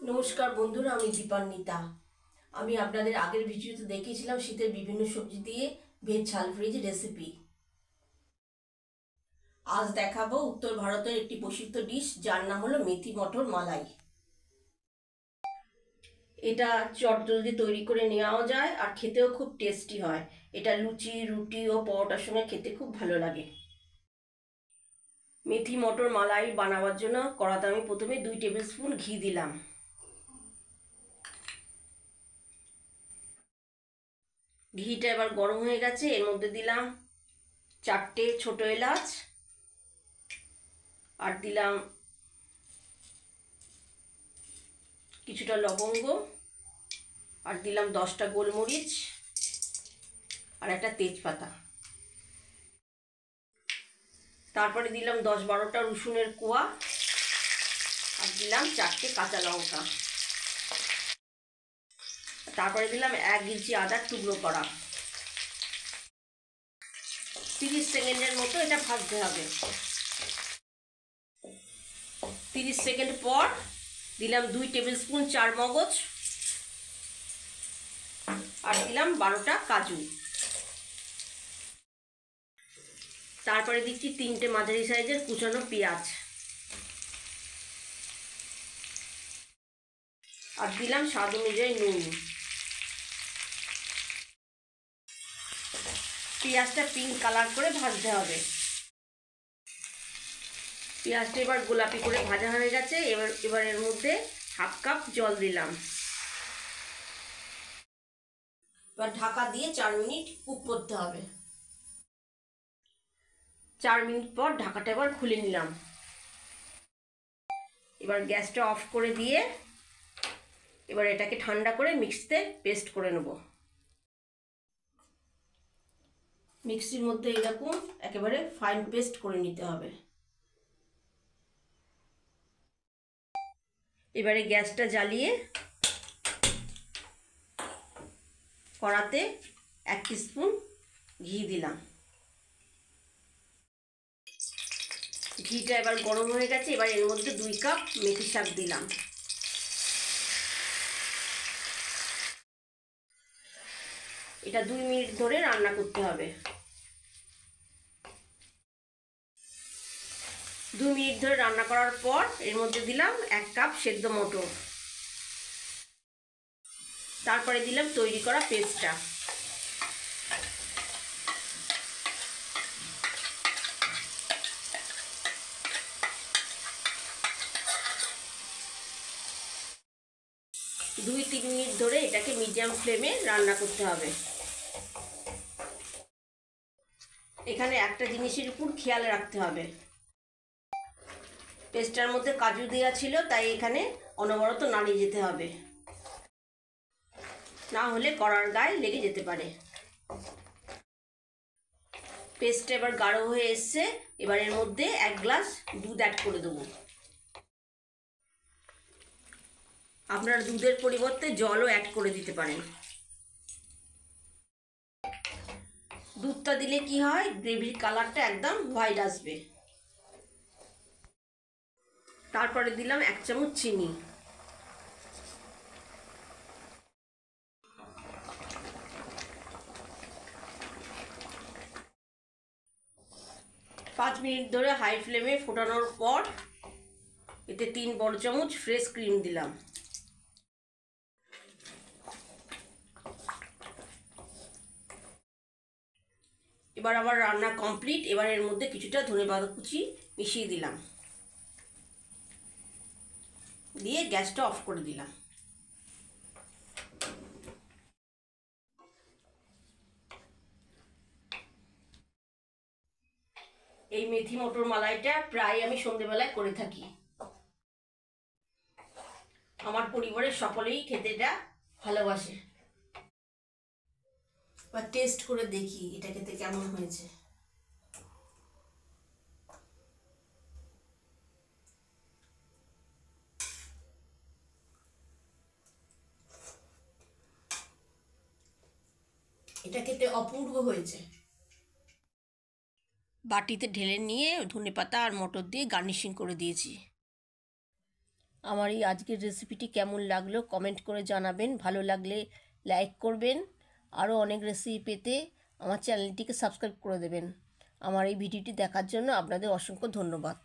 নমস্কার বন্ধুরা, আমি দীপান্বিতা। আমি আপনাদের আগের ভিডিওতে দেখিয়েছিলাম শীতের বিভিন্ন সবজি দিয়ে ভেজ ঝাল ফ্রিজ রেসিপি। আজ দেখাবো উত্তর ভারতের একটি প্রসিদ্ধ ডিশ, যার নাম হলো মেথি মটর মালাই। এটা চটজলদি তৈরি করে নেওয়াও যায় আর খেতেও খুব টেস্টি হয়। এটা লুচি, রুটি ও পরোটার সঙ্গে খেতে খুব ভালো লাগে। মেথি মটর মালাই বানাবার জন্য কড়াতে আমি প্রথমে 2 টেবিল স্পুন ঘি দিলাম। ঘিটা এবার গরম হয়ে গেছে, এর মধ্যে দিলাম 4টে ছোট এলাচ, আর দিলাম কিছুটা লবঙ্গ, আর দিলাম 10টা গোলমরিচ, আর একটা তেজপাতা। তারপরে দিলাম 10-12টা রসুনের কোয়া, আর দিলাম 4টে কাঁচা লঙ্কা। তারপরে দিলাম 1 ইঞ্চি আদা টুকরো করা। 30 সেকেন্ডের মতো এটা ভাজতে হবে। 30 সেকেন্ড পর দিলাম 2 টেবিল স্পুন চার মগজ, আর দিলাম 12টা কাজু। তারপরে দিচ্ছি 3টে মাঝারি সাইজের কুচানো পেঁয়াজ, আর দিলাম স্বাদ অনুযায়ী নুন। পেঁয়াজটা পিঙ্ক কালার করে ভাজতে হবে। পেঁয়াজটা এবার গোলাপি করে ভাজা হয়ে গেছে। এবার এর মধ্যে 1/2 কাপ জল দিলাম। এবার ঢাকা দিয়ে 4 মিনিট কুক করতে হবে। 4 মিনিট পর ঢাকাটা এবার খুলে নিলাম। এবার গ্যাসটা অফ করে দিয়ে এবার এটাকে ঠান্ডা করে মিক্সিতে পেস্ট করে নেব। মিক্সির মধ্যে এরকম একেবারে ফাইন পেস্ট করে নিতে হবে। এবারে গ্যাসটা জ্বালিয়ে কড়াতে 1 টিস্পুন ঘি দিলাম। ঘিটা এবার গরম হয়ে গেছে। এবার এর মধ্যে 2 কাপ মেথি শাক দিলাম। এটা 2 মিনিট ধরে রান্না করতে হবে। 2 মিনিট ধরে রান্না করার পর এর মধ্যে দিলাম 1 কাপ সেদ্ধ মটর। তারপরে দিলাম তৈরি করা পেস্টটা। দুই 3 মিনিট ধরে এটাকে মিডিয়াম ফ্লেমে রান্না করতে হবে। এখানে একটা জিনিসের উপর খেয়াল রাখতে হবে, পেস্টটার মধ্যে কাজু দেওয়া ছিল, তাই এখানে অনবরত নাড়িয়ে যেতে হবে, না হলে কড়ার গায়ে লেগে যেতে পারে। পেস্টটা এবার গাঢ় হয়ে এসছে। এবার এর মধ্যে 1 গ্লাস দুধ অ্যাড করে দেবো। আপনারা দুধের পরিবর্তে জলও অ্যাড করে দিতে পারেন। দুধটা দিলে কি হয়, গ্রেভির কালারটা একদম হোয়াইট আসবে। তারপরে দিলাম 1 চামচ চিনি। পাঁচ মিনিট ধরে হাই ফ্লেমে ফোটানোর পর এতে 3 বড় চামচ ফ্রেশ ক্রিম দিলাম। এবার আবার রান্না কমপ্লিট। এবার এর মধ্যে কিছুটা ধনেপাতা কুচি মিশিয়ে দিলাম, দিয়ে গ্যাসটা অফ করে দিলাম। এই মেথি মটর মালাইটা প্রায় আমি সন্ধেবেলায় করে থাকি। আমার পরিবারের সকলেই খেতে এটা ভালোবাসে। বা টেস্ট করে দেখি এটা খেতে কেমন হয়েছে। এটা খেতে অপূর্ব হয়েছে। বাটিতে ঢেলে নিয়ে ধনেপাতা আর মটর দিয়ে গার্নিশিং করে দিয়েছি। আমার এই আজকের রেসিপিটি কেমন লাগলো কমেন্ট করে জানাবেন, ভালো লাগলে লাইক করবেন। আরও অনেক রেসিপি পেতে আমার চ্যানেলটিকে সাবস্ক্রাইব করে দেবেন। আমার এই ভিডিওটি দেখার জন্য আপনাদের অসংখ্য ধন্যবাদ।